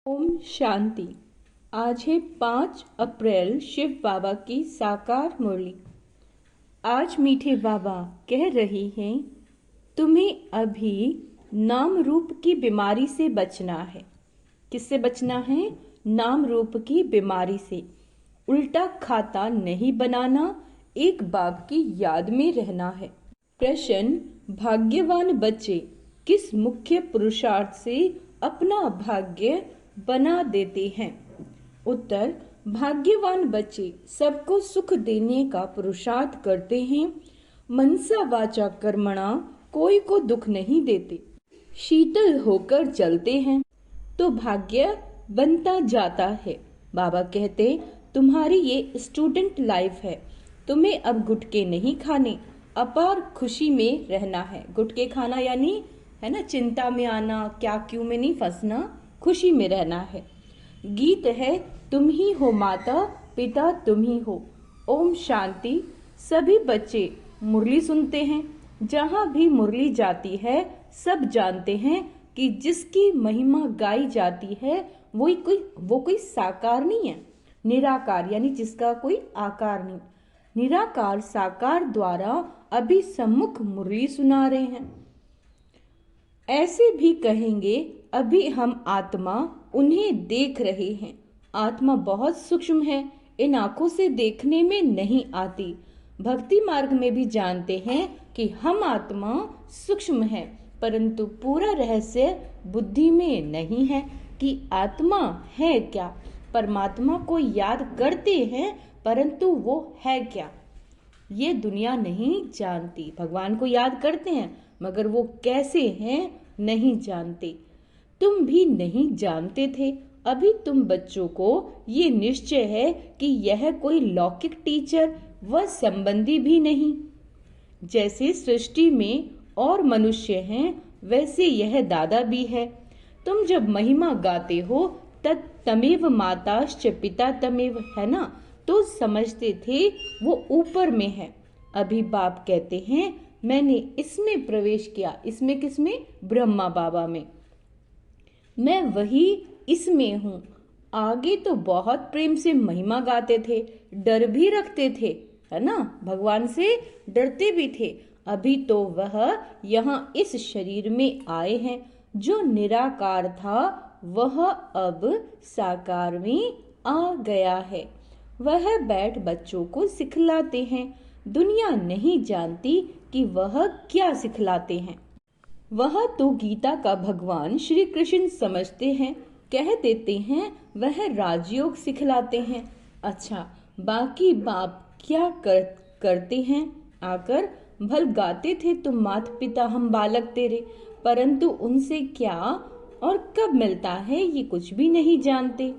ओम शांति। आज है 5 अप्रैल, शिव बाबा की साकार मुरली। आज मीठे बाबा कह रही हैं, तुम्हें अभी नाम रूप की बीमारी से बचना है। किससे बचना है? नाम रूप की बीमारी से। उल्टा खाता नहीं बनाना, एक बाप की याद में रहना है। प्रश्न: भाग्यवान बच्चे किस मुख्य पुरुषार्थ से अपना भाग्य बना देते हैं? उत्तर: भाग्यवान बच्चे सबको सुख देने का पुरुषार्थ करते हैं। मनसा वाचा कर्मणा कोई को दुख नहीं देते। शीतल होकर चलते हैं तो भाग्य बनता जाता है। बाबा कहते, तुम्हारी ये स्टूडेंट लाइफ है, तुम्हें अब गुटके नहीं खाने, अपार खुशी में रहना है। गुटके खाना यानी है ना, चिंता में आना, क्या क्यों में नहीं फंसना, खुशी में रहना है। गीत है, तुम ही हो माता पिता तुम ही हो। ओम शांति। सभी बच्चे मुरली सुनते हैं। जहाँ भी मुरली जाती है सब जानते हैं कि जिसकी महिमा गाई जाती है वो कोई साकार नहीं है, निराकार, यानी जिसका कोई आकार नहीं। निराकार साकार द्वारा अभी सम्मुख मुरली सुना रहे हैं। ऐसे भी कहेंगे, अभी हम आत्मा उन्हें देख रहे हैं। आत्मा बहुत सूक्ष्म है, इन आंखों से देखने में नहीं आती। भक्ति मार्ग में भी जानते हैं कि हम आत्मा सूक्ष्म है, परंतु पूरा रहस्य बुद्धि में नहीं है कि आत्मा है क्या। परमात्मा को याद करते हैं, परंतु वो है क्या ये दुनिया नहीं जानती। भगवान को याद करते हैं मगर वो कैसे हैं नहीं जानते। तुम भी नहीं जानते थे। अभी तुम बच्चों को ये निश्चय है कि यह कोई लौकिक टीचर व संबंधी भी नहीं। जैसे सृष्टि में और मनुष्य हैं वैसे यह दादा भी है। तुम जब महिमा गाते हो तमेव माताश्च पिता तमेव, है ना, तो समझते थे वो ऊपर में है। अभी बाप कहते हैं, मैंने इसमें प्रवेश किया। इसमें किसमें? ब्रह्मा बाबा में। मैं वही इसमें हूँ। आगे तो बहुत प्रेम से महिमा गाते थे, डर भी रखते थे, है ना, भगवान से डरते भी थे। अभी तो वह यहाँ इस शरीर में आए हैं। जो निराकार था वह अब साकार में आ गया है। वह बैठ बच्चों को सिखलाते हैं। दुनिया नहीं जानती कि वह क्या सिखलाते हैं। वह तो गीता का भगवान श्री कृष्ण समझते हैं। कह देते हैं वह राजयोग सिखलाते हैं। अच्छा, बाकी बाप क्या करते हैं? आकर भल गाते थे तुम माता पिता हम बालक तेरे, परंतु उनसे क्या और कब मिलता है ये कुछ भी नहीं जानते।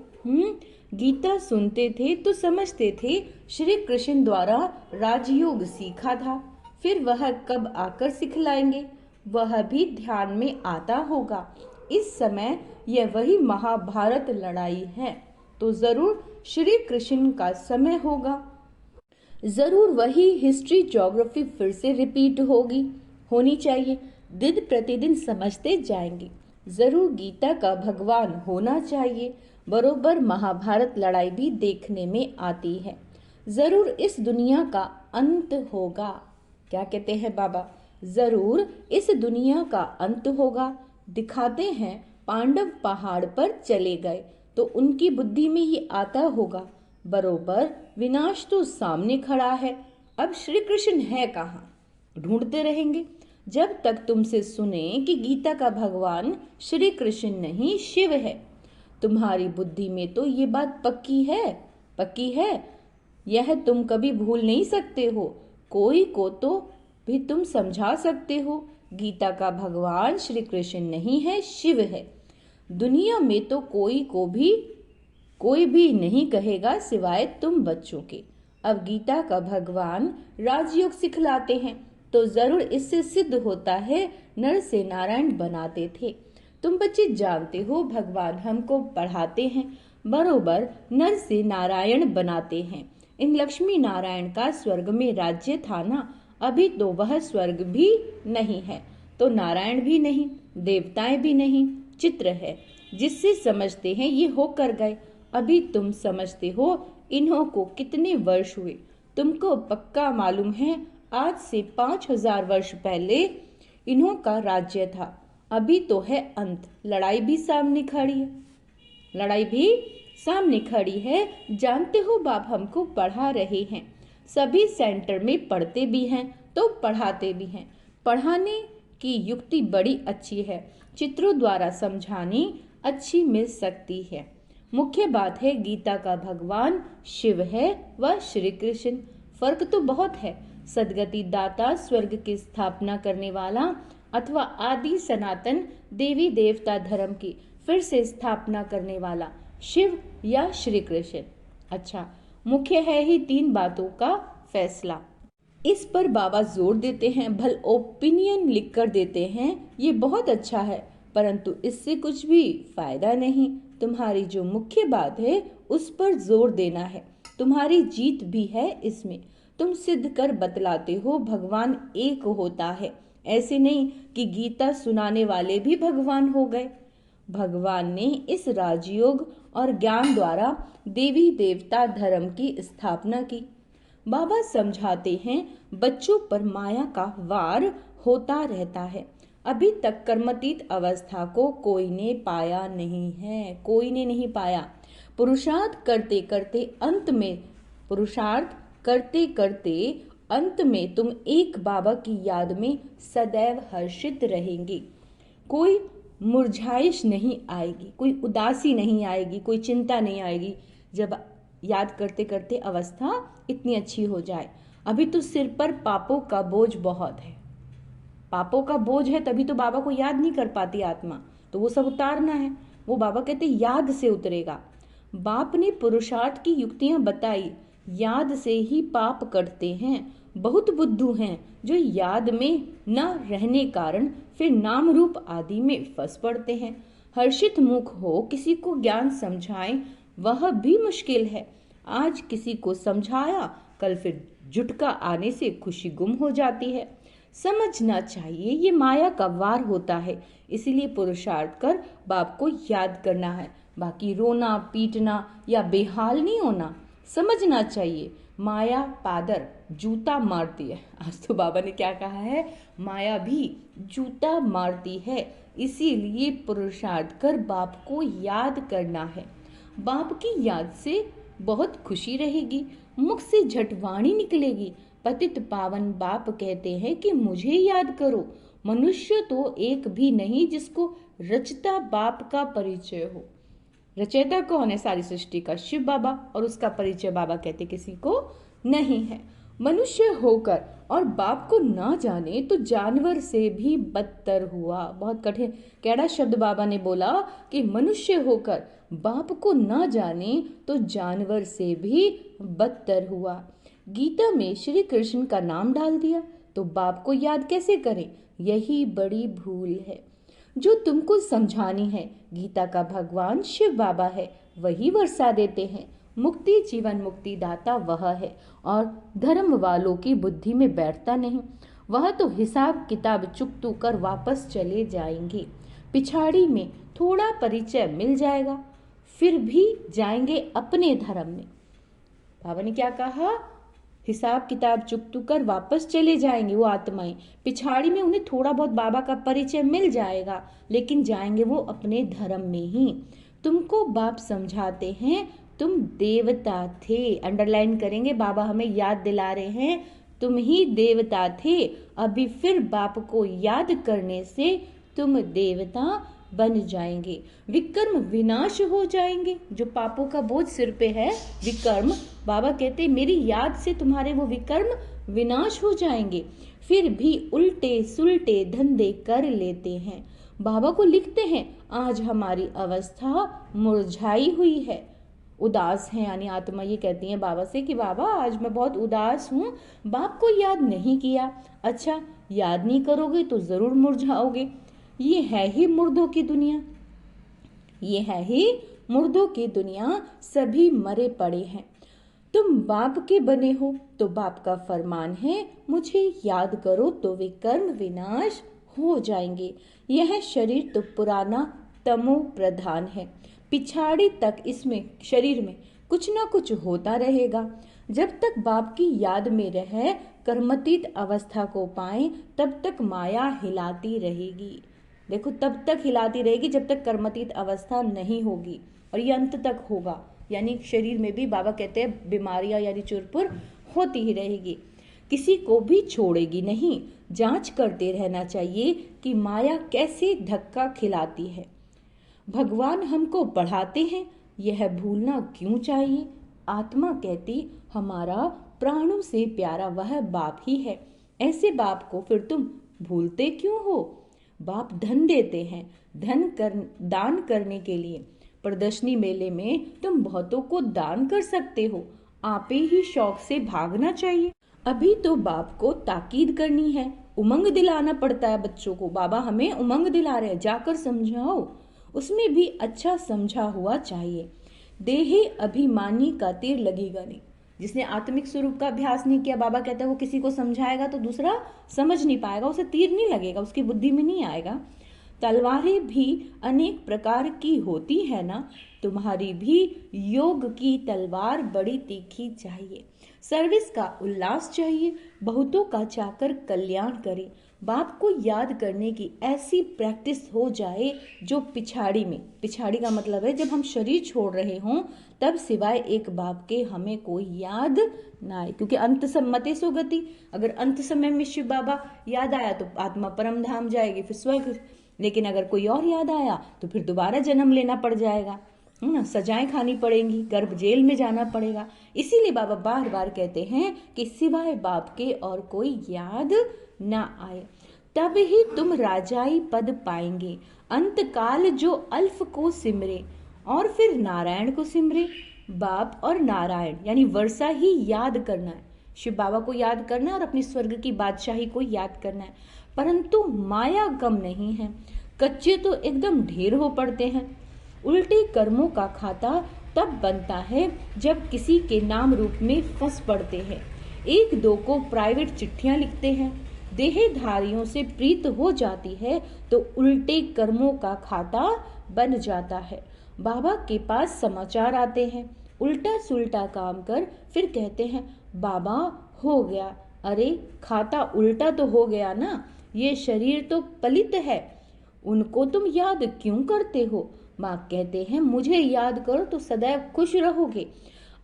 गीता सुनते थे तो समझते थे श्री कृष्ण द्वारा राजयोग सीखा था, फिर वह कब आकर सिखलाएंगे वह भी ध्यान में आता होगा। इस समय यह वही महाभारत लड़ाई है, तो जरूर श्री कृष्ण का समय होगा। जरूर वही हिस्ट्री ज्योग्राफी फिर से रिपीट होनी चाहिए। दिन प्रतिदिन समझते जाएंगे। जरूर गीता का भगवान होना चाहिए। बरोबर महाभारत लड़ाई भी देखने में आती है। जरूर इस दुनिया का अंत होगा। क्या कहते हैं बाबा? जरूर इस दुनिया का अंत होगा। दिखाते हैं पांडव पहाड़ पर चले गए तो उनकी बुद्धि में ये आता होगा, बरोबर विनाश तो सामने खड़ा है, अब श्री कृष्ण है कहाँ? ढूंढते रहेंगे जब तक तुमसे सुने कि गीता का भगवान श्री कृष्ण नहीं शिव है। तुम्हारी बुद्धि में तो ये बात पक्की है। यह तुम कभी भूल नहीं सकते हो। कोई को तो भी तुम समझा सकते हो, गीता का भगवान श्री कृष्ण नहीं है, शिव है। दुनिया में तो कोई भी नहीं कहेगा सिवाय तुम बच्चों के। अब गीता का भगवान राजयोग सिखलाते हैं तो जरूर इससे सिद्ध होता है नर से नारायण बनाते थे। तुम बच्चे जानते हो भगवान हमको पढ़ाते हैं, बरोबर नर से नारायण बनाते हैं। इन लक्ष्मी नारायण का स्वर्ग में राज्य था ना, अभी तो वह स्वर्ग भी नहीं है, तो नारायण भी नहीं, देवताएं भी नहीं, चित्र है। जिससे समझते हैं ये होकर गए। अभी तुम समझते हो इन्हों को कितने वर्ष हुए। तुमको पक्का मालूम है आज से 5000 वर्ष पहले इन्हों का राज्य था। अभी तो है अंत, लड़ाई भी सामने खड़ी है। लड़ाई भी सामने खड़ी है। जानते हो बाप हमको पढ़ा रहे हैं, सभी सेंटर में पढ़ते भी हैं तो पढ़ाते भी हैं। पढ़ाने की युक्ति बड़ी अच्छी है, चित्रों द्वारा समझानी अच्छी मिल सकती है। मुख्य बात है गीता का भगवान शिव है व श्री कृष्ण। फर्क तो बहुत है। सदगति दाता, स्वर्ग की स्थापना करने वाला अथवा आदि सनातन देवी देवता धर्म की फिर से स्थापना करने वाला शिव या श्री कृष्ण। अच्छा, मुख्य है ही 3 बातों का फैसला। इस पर बाबा जोर देते हैं। भल ओपिनियन लिख कर देते हैं, ये बहुत अच्छा है, परंतु इससे कुछ भी फायदा नहीं। तुम्हारी जो मुख्य बात है उस पर जोर देना है। तुम्हारी जीत भी है इसमें। तुम सिद्ध कर बतलाते हो भगवान एक होता है। ऐसे नहीं कि गीता सुनाने वाले भी भगवान हो गए। भगवान ने इस राजयोग और ज्ञान द्वारा देवी देवता धर्म की स्थापना की। बाबा समझाते हैं बच्चों पर माया का वार होता रहता है। अभी तक कर्मातीत अवस्था को कोई ने पाया नहीं है, कोई ने नहीं पाया। पुरुषार्थ करते करते अंत में तुम एक बाबा की याद में सदैव हर्षित रहेंगे। कोई मुरझाइश नहीं आएगी, कोई उदासी नहीं आएगी, कोई चिंता नहीं आएगी जब याद करते करते अवस्था इतनी अच्छी हो जाए। अभी तो सिर पर पापों का बोझ बहुत है। पापों का बोझ है तभी तो बाबा को याद नहीं कर पाती आत्मा, तो वो सब उतारना है। वो बाबा कहते याद से उतरेगा। बाप ने पुरुषार्थ की युक्तियां बताई। याद से ही पाप कटते हैं। बहुत बुद्धू हैं जो याद में न रहने कारण फिर नाम रूप आदि में फंस पड़ते हैं। हर्षित मुख हो किसी को ज्ञान समझाएं, वह भी मुश्किल है। आज किसी को समझाया, कल फिर झुटका आने से खुशी गुम हो जाती है। समझना चाहिए ये माया का वार होता है, इसीलिए पुरुषार्थ कर बाप को याद करना है। बाकी रोना पीटना या बेहाल नहीं होना। समझना चाहिए माया पादर जूता मारती है। आज तो बाबा ने क्या कहा है, माया भी जूता मारती है। इसीलिए पुरुषार्थ कर बाप को याद करना है। बाप की याद से बहुत खुशी रहेगी, मुख से झटवाणी निकलेगी। पतित पावन बाप कहते हैं कि मुझे याद करो। मनुष्य तो एक भी नहीं जिसको रचता बाप का परिचय हो। रचयिता कौन है सारी सृष्टि का? शिव बाबा, और उसका परिचय बाबा कहते किसी को नहीं है। मनुष्य होकर और बाप को ना जाने तो जानवर से भी बदतर हुआ। बहुत कठिन कैड़ा शब्द बाबा ने बोला कि मनुष्य होकर बाप को ना जाने तो जानवर से भी बदतर हुआ। गीता में श्री कृष्ण का नाम डाल दिया तो बाप को याद कैसे करें? यही बड़ी भूल है जो तुमको समझानी है। गीता का भगवान शिव बाबा है, वही वर्षा देते हैं। मुक्ति जीवन मुक्ति दाता वह है और धर्म वालों की बुद्धि में बैठता नहीं। वह तो हिसाब किताब चुकतू कर वापस चले जाएंगे। पिछाड़ी में थोड़ा परिचय मिल जाएगा, फिर भी जाएंगे अपने धर्म में। बाबा ने क्या कहा? हिसाब किताब चुकतू कर वापस चले जाएंगे वो आत्माएं। पिछाड़ी में उन्हें थोड़ा बहुत बाबा का परिचय मिल जाएगा, लेकिन जाएंगे वो अपने धर्म में ही। तुमको बाप समझाते हैं तुम देवता थे। अंडरलाइन करेंगे, बाबा हमें याद दिला रहे हैं तुम ही देवता थे। अभी फिर बाप को याद करने से तुम देवता बन जाएंगे। विकर्म विनाश हो जाएंगे। जो पापों का बोझ सिर पे है विकर्म, बाबा कहते मेरी याद से तुम्हारे वो विकर्म विनाश हो जाएंगे। फिर भी उल्टे सुलटे धंधे कर लेते हैं। बाबा को लिखते हैं आज हमारी अवस्था मुरझाई हुई है। उदास है यानी आत्मा ये कहती है बाबा से कि बाबा आज मैं बहुत उदास हूँ, बाप को याद नहीं किया। अच्छा, याद नहीं करोगे तो जरूर मुरझाओगे। ये है ही मुर्दों की दुनिया, ये है ही मुर्दों की दुनिया। सभी मरे पड़े हैं। तुम बाप के बने हो तो बाप का फरमान है मुझे याद करो तो वे कर्म विनाश हो जाएंगे। यह शरीर तो पुराना तमो प्रधान है। पिछाड़ी तक इसमें शरीर में कुछ ना कुछ होता रहेगा। जब तक बाप की याद में रहे, कर्मतीत अवस्था को पाए, तब तक माया हिलाती रहेगी। देखो, तब तक हिलाती रहेगी जब तक कर्मतीत अवस्था नहीं होगी, और ये अंत तक होगा। यानी शरीर में भी बाबा कहते हैं बीमारियां यानी चुरपुर होती ही रहेगी, किसी को भी छोड़ेगी नहीं। जांच करते रहना चाहिए कि माया कैसे धक्का खिलाती है। भगवान हमको पढ़ाते हैं, यह भूलना क्यों चाहिए। आत्मा कहती हमारा प्राणों से प्यारा वह बाप ही है, ऐसे बाप को फिर तुम भूलते क्यों हो। बाप धन देते हैं, दान करने के लिए। प्रदर्शनी मेले में तुम बहुतों को दान कर सकते हो, आपे ही शौक से भागना चाहिए। अभी तो बाप को ताकीद करनी है, उमंग दिलाना पड़ता है बच्चों को। बाबा हमें उमंग दिला रहे हैं, जाकर समझाओ, उसमें भी अच्छा समझा हुआ चाहिए। देहे अभिमानी का तीर लगेगा नहीं। जिसने आत्मिक स्वरूप का अभ्यास नहीं किया, बाबा कहता है वो किसी को समझाएगा तो दूसरा समझ नहीं पाएगा, उसे तीर नहीं लगेगा, उसकी बुद्धि में नहीं आएगा। तलवारें भी अनेक प्रकार की होती है ना, तुम्हारी भी योग की तलवार बड़ी तीखी चाहिए। सर्विस का उल्लास चाहिए, बहुतों का चाकर कल्याण करे। बाप को याद करने की ऐसी प्रैक्टिस हो जाए जो पिछाड़ी का मतलब है जब हम शरीर छोड़ रहे हों, तब सिवाय एक बाप के हमें कोई याद ना आए। क्योंकि अंत सम्मते सो गति, अगर अंत समय में शिव बाबा याद आया तो आत्मा परम धाम जाएगी, फिर स्वर्ग। लेकिन अगर कोई और याद आया तो फिर दोबारा जन्म लेना पड़ जाएगा, है ना, सजाएं खानी पड़ेंगी, गर्भ जेल में जाना पड़ेगा। इसीलिए बाबा बार बार कहते हैं कि सिवाय बाप के और कोई याद ना आए, तब ही तुम राजाई पद पाएंगे। अंत काल जो अल्फ को सिमरे और फिर नारायण को सिमरे। बाप और नारायण यानी वर्षा ही याद करना है, शिव बाबा को याद करना है और अपनी स्वर्ग की बादशाही को याद करना है। परंतु माया कम नहीं है, कच्चे तो एकदम ढेर हो पड़ते हैं। उल्टे कर्मों का खाता तब बनता है जब किसी के नाम रूप में फंस पड़ते हैं। एक दो को प्राइवेट चिट्ठियां लिखते हैं, देहधारियों से प्रीत हो जाती है तो उल्टे कर्मों का खाता बन जाता है। बाबा के पास समाचार आते हैं, उल्टा सुल्टा काम कर फिर कहते हैं बाबा हो गया। अरे खाता उल्टा तो हो गया ना, ये शरीर तो पलित है, उनको तुम याद क्यों करते हो। माँ कहते हैं मुझे याद करो तो सदैव खुश रहोगे।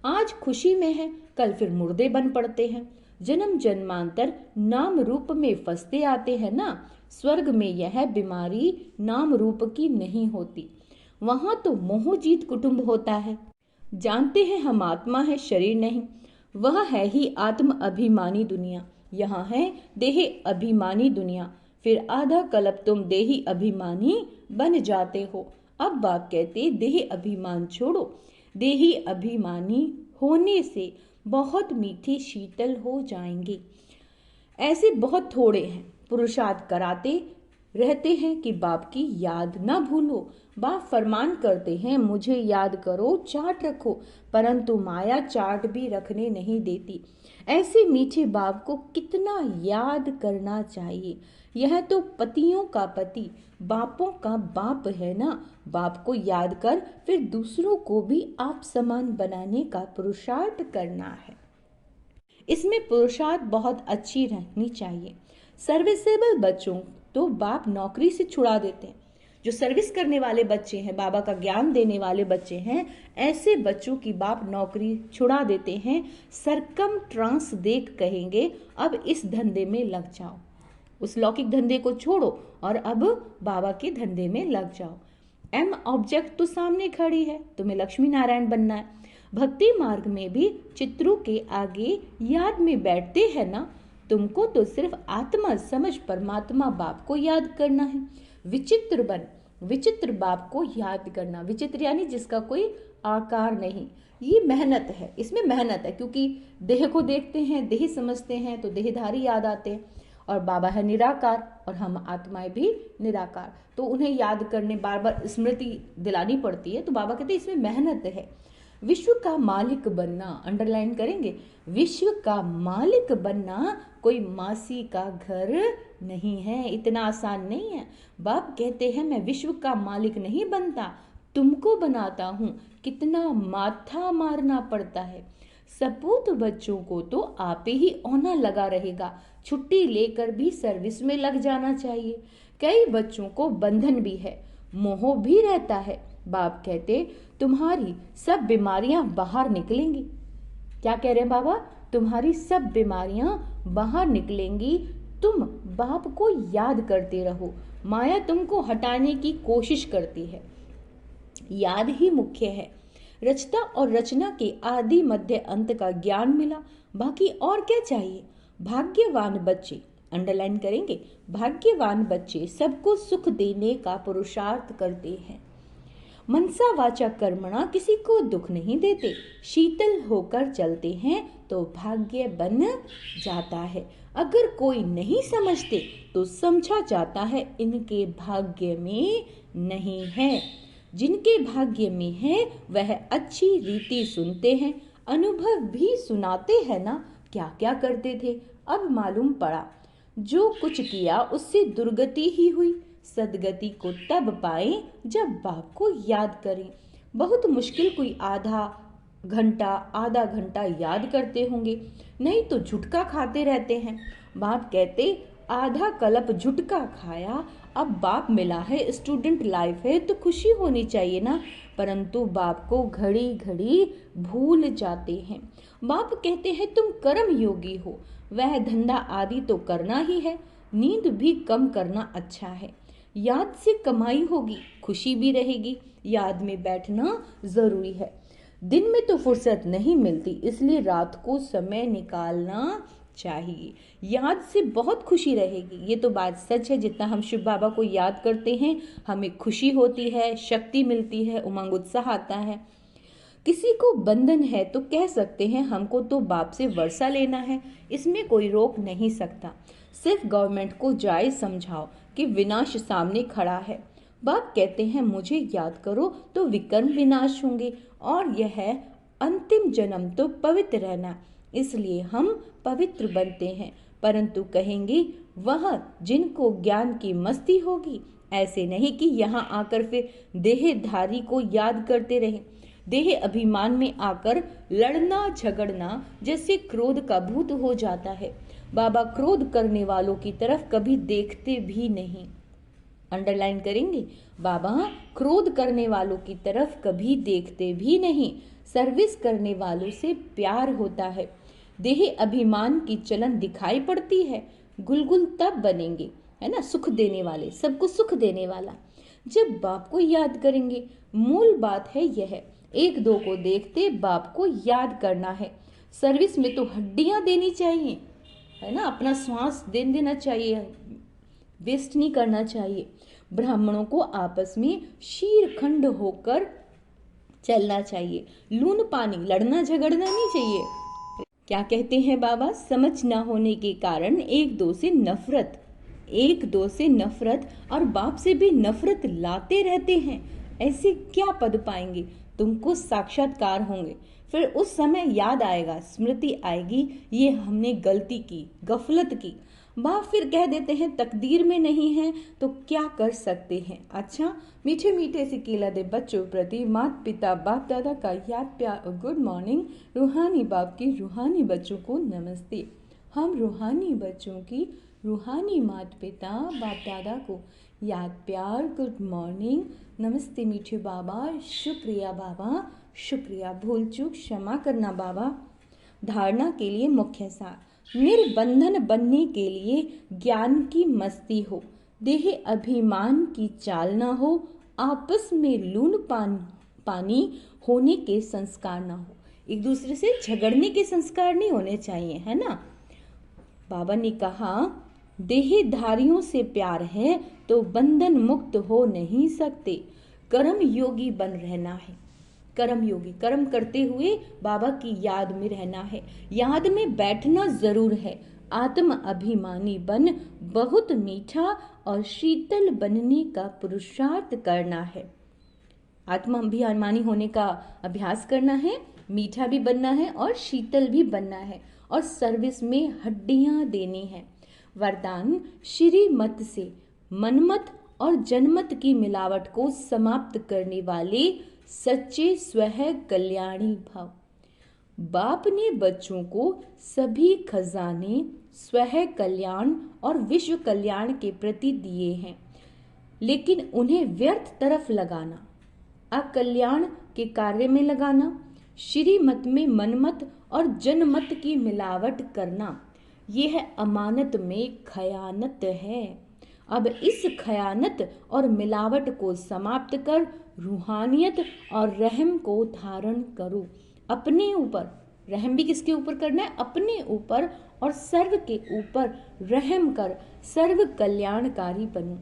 आज खुशी में है, कल फिर मुर्दे बन पड़ते हैं। जन्म जन्मांतर नाम रूप में फंसते आते हैं ना। स्वर्ग में यह बीमारी नाम रूप की नहीं होती, वहां तो मोह जीत कुटुंब होता है। जानते हैं हम आत्मा है, शरीर नहीं। वह है ही आत्म अभिमानी दुनिया, यहाँ है देह अभिमानी दुनिया। फिर आधा कल्प तुम देही अभिमानी बन जाते हो। अब बाप कहते देह अभिमान छोड़ो, देही अभिमानी होने से बहुत मीठी शीतल हो जाएंगे। ऐसे बहुत थोड़े हैं, पुरुषार्थ कराते रहते हैं कि बाप की याद ना भूलो। बाप फरमान करते हैं मुझे याद करो, चाट रखो, परंतु माया चाट भी रखने नहीं देती। ऐसे मीठे बाप को कितना याद करना चाहिए। यह तो पतियों का पति, बापों का बाप है ना। बाप को याद कर फिर दूसरों को भी आप समान बनाने का पुरुषार्थ करना है। इसमें पुरुषार्थ बहुत अच्छी रहनी चाहिए। सर्विसेबल बच्चों तो बाप नौकरी से छुड़ा देते हैं। जो सर्विस करने वाले बच्चे हैं, बाबा का ज्ञान देने वाले बच्चे हैं, ऐसे बच्चों की बाप नौकरी छुड़ा देते हैं। सरकम ट्रांस देख कहेंगे अब इस धंधे में लग जाओ, उस लौकिक धंधे को छोड़ो और अब बाबा के धंधे में लग जाओ। एम ऑब्जेक्ट तो सामने खड़ी है, तुम्हें लक्ष्मी नारायण बनना है। भक्ति मार्ग में भी चित्रों के आगे याद में बैठते हैं ना। तुमको तो सिर्फ आत्मा समझ परमात्मा बाप को याद करना है। विचित्र बन, विचित्र बाप को याद करना। विचित्र यानी जिसका कोई आकार नहीं। ये मेहनत है, इसमें मेहनत है, क्योंकि देह को देखते हैं, देह समझते हैं तो देहधारी याद आते हैं, और बाबा है निराकार और हम आत्माएं भी निराकार, तो उन्हें याद करने बार बार स्मृति दिलानी पड़ती है। तो बाबा कहते हैं इसमें मेहनत है। विश्व का मालिक बनना, अंडरलाइन करेंगे, विश्व का मालिक बनना कोई मासी का घर नहीं है, इतना आसान नहीं है। बाप कहते हैं मैं विश्व का मालिक नहीं बनता, तुमको बनाता हूँ। कितना माथा मारना पड़ता है। सपूत बच्चों को तो आप ही औना लगा रहेगा, छुट्टी लेकर भी सर्विस में लग जाना चाहिए। कई बच्चों को बंधन भी है, मोह भी रहता है। बाप कहते तुम्हारी सब बीमारियां बाहर निकलेंगी। क्या कह रहे हैं बाबा? तुम्हारी सब बीमारियां बाहर निकलेंगी। तुम बाप को याद करते रहो। माया तुमको हटाने की कोशिश करती है, याद ही मुख्य है। रचता और रचना के आदि मध्य अंत का ज्ञान मिला, बाकी और क्या चाहिए। भाग्यवान बच्चे, अंडरलाइन करेंगे, भाग्यवान बच्चे सबको सुख देने का पुरुषार्थ करते हैं। मनसा वाचा कर्मणा किसी को दुख नहीं देते, शीतल होकर चलते हैं तो भाग्य बन जाता है। अगर कोई नहीं समझते तो समझा जाता है इनके भाग्य में नहीं है। जिनके भाग्य में है वह अच्छी रीति सुनते हैं, अनुभव भी सुनाते हैं ना, क्या क्या करते थे अब मालूम पड़ा। जो कुछ किया उससे दुर्गति ही हुई, सदगति को तब पाए जब बाप को याद करें। बहुत मुश्किल कोई आधा घंटा याद करते होंगे, नहीं तो झुटका खाते रहते हैं। बाप कहते आधा कल्प झुटका खाया, अब बाप मिला है, स्टूडेंट लाइफ है तो खुशी होनी चाहिए ना, परंतु बाप को घड़ी घड़ी भूल जाते हैं। बाप कहते हैं तुम कर्म योगी हो, वह धंधा आदि तो करना ही है, नींद भी कम करना अच्छा है। याद से कमाई होगी, खुशी भी रहेगी, याद में बैठना जरूरी है। दिन में तो फुर्सत नहीं मिलती, इसलिए रात को समय निकालना चाहिए। याद से बहुत खुशी रहेगी, ये तो बात सच है। जितना हम शिव बाबा को याद करते हैं हमें खुशी होती है, शक्ति मिलती है, उमंग उत्साह आता है। किसी को बंधन है तो कह सकते हैं हमको तो बाप से वर्षा लेना है, इसमें कोई रोक नहीं सकता। सिर्फ गवर्नमेंट को जायज समझाओ कि विनाश सामने खड़ा है। बाप कहते हैं मुझे याद करो तो विकर्म विनाश होंगे, और यह अंतिम जन्म तो पवित्र रहना, इसलिए हम पवित्र बनते हैं। परंतु कहेंगे वह जिनको ज्ञान की मस्ती होगी, ऐसे नहीं कि यहाँ आकर फिर देहधारी को याद करते रहें। देह अभिमान में आकर लड़ना झगड़ना जैसे क्रोध का भूत हो जाता है। बाबा क्रोध करने वालों की तरफ कभी देखते भी नहीं, अंडरलाइन करेंगे, बाबा क्रोध करने वालों की तरफ कभी देखते भी नहीं। सर्विस करने वालों से प्यार होता है। देह अभिमान की चलन दिखाई पड़ती है, गुलगुल तब बनेंगे, है ना, सुख देने वाले, सबको सुख देने वाला, जब बाप को याद करेंगे। मूल बात है यह, एक दो को देखते बाप को याद करना है। सर्विस में तो हड्डियां देनी चाहिए, है ना, अपना श्वास दे देना चाहिए, वेस्ट नहीं करना चाहिए। ब्राह्मणों को आपस में शीरखंड होकर चलना चाहिए, लून पानी, लड़ना झगड़ना नहीं चाहिए। क्या कहते हैं बाबा? समझ ना होने के कारण एक दो से नफरत और बाप से भी नफरत लाते रहते हैं। ऐसे क्या पद पाएंगे? तुमको साक्षात्कार होंगे, फिर उस समय याद आएगा, स्मृति आएगी, ये हमने गलती की, गफलत की। बाप फिर कह देते हैं तकदीर में नहीं है तो क्या कर सकते हैं। अच्छा, मीठे मीठे से केला दे बच्चों प्रति माता पिता बाप दादा का याद प्यार और गुड मॉर्निंग। रूहानी बाप की रूहानी बच्चों को नमस्ते। हम रूहानी बच्चों की रूहानी माता पिता बाप दादा को याद प्यार, गुड मॉर्निंग, नमस्ते मीठे बाबा, शुक्रिया बाबा, शुक्रिया, भूल चूक क्षमा करना बाबा। धारणा के लिए मुख्य सार, निर्बंधन बनने के लिए ज्ञान की मस्ती हो, देह अभिमान की चाल ना हो, आपस में लून पानी होने के संस्कार ना हो। एक दूसरे से झगड़ने के संस्कार नहीं होने चाहिए, है ना। बाबा ने कहा देहधारियों से प्यार है तो बंधन मुक्त हो नहीं सकते। कर्म योगी बन रहना है, कर्म योगी, कर्म करते हुए बाबा की याद में रहना है, याद में बैठना जरूर है। आत्म अभिमानी बन बहुत मीठा और शीतल बनने का पुरुषार्थ करना है। आत्मा अभिमानी होने का अभ्यास करना है, मीठा भी बनना है और शीतल भी बनना है और सर्विस में हड्डियां देनी है। वरदान श्रीमत से मनमत और जनमत की मिलावट को समाप्त करने वाले सच्चे स्वह कल्याणी भाव। बाप ने बच्चों को सभी खजाने स्वह कल्याण और विश्व कल्याण के प्रति दिए हैं, लेकिन उन्हें व्यर्थ तरफ लगाना, अकल्याण के कार्य में लगाना, श्रीमत में मनमत और जनमत की मिलावट करना, यह अमानत में खयानत है। अब इस खयानत और मिलावट को समाप्त कर रूहानियत और रहम को धारण करो। अपने ऊपर रहम भी किसके ऊपर करना है? अपने ऊपर, और सर्व के ऊपर रहम कर सर्व कल्याणकारी बनो।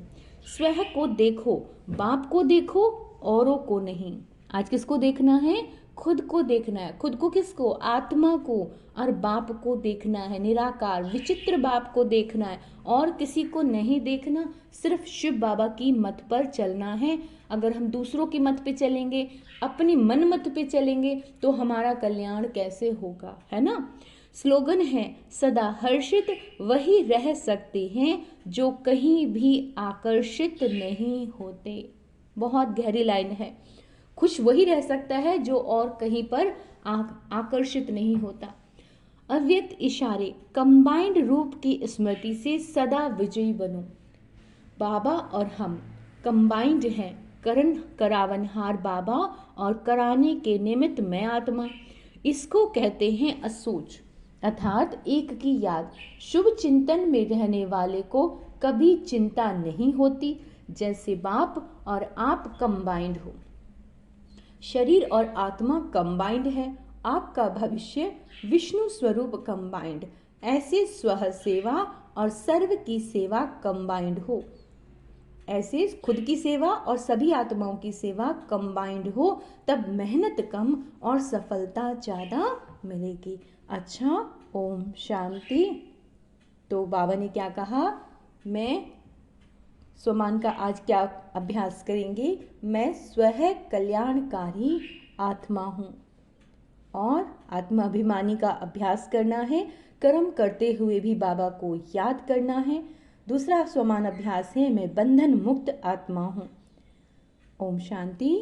स्वह को देखो, बाप को देखो, औरों को नहीं। आज किसको देखना है? खुद को देखना है। खुद को किसको? आत्मा को। और बाप को देखना है, निराकार विचित्र बाप को देखना है, और किसी को नहीं देखना। सिर्फ शिव बाबा की मत पर चलना है। अगर हम दूसरों की मत पे चलेंगे, अपनी मन मत पे चलेंगे, तो हमारा कल्याण कैसे होगा, है ना? स्लोगन है, सदा हर्षित वही रह सकते हैं जो कहीं भी आकर्षित नहीं होते। बहुत गहरी लाइन है। खुश वही रह सकता है जो और कहीं पर आकर्षित नहीं होता। अव्यक्त इशारे कंबाइंड रूप की स्मृति से सदा विजयी बनो। बाबा और हम कंबाइंड हैं, करण करावनहार बाबा और कराने के निमित्त मैं आत्मा। इसको कहते हैं असोच, अर्थात एक की याद। शुभ चिंतन में रहने वाले को कभी चिंता नहीं होती, जैसे बाप और आप कंबाइंड हो। शरीर और आत्मा कंबाइंड है। आपका भविष्य विष्णु स्वरूप कंबाइंड। ऐसे स्व सेवा और सर्व की सेवा कंबाइंड हो। ऐसे खुद की सेवा और सभी आत्माओं की सेवा कंबाइंड हो, तब मेहनत कम और सफलता ज़्यादा मिलेगी। अच्छा, ओम शांति। तो बाबा ने क्या कहा? मैं स्वमान का आज क्या अभ्यास करेंगे? मैं स्वह कल्याणकारी आत्मा हूँ, और आत्मा अभिमानी का अभ्यास करना है। कर्म करते हुए भी बाबा को याद करना है। दूसरा स्वमान अभ्यास है, मैं बंधन मुक्त आत्मा हूँ। ओम शांति।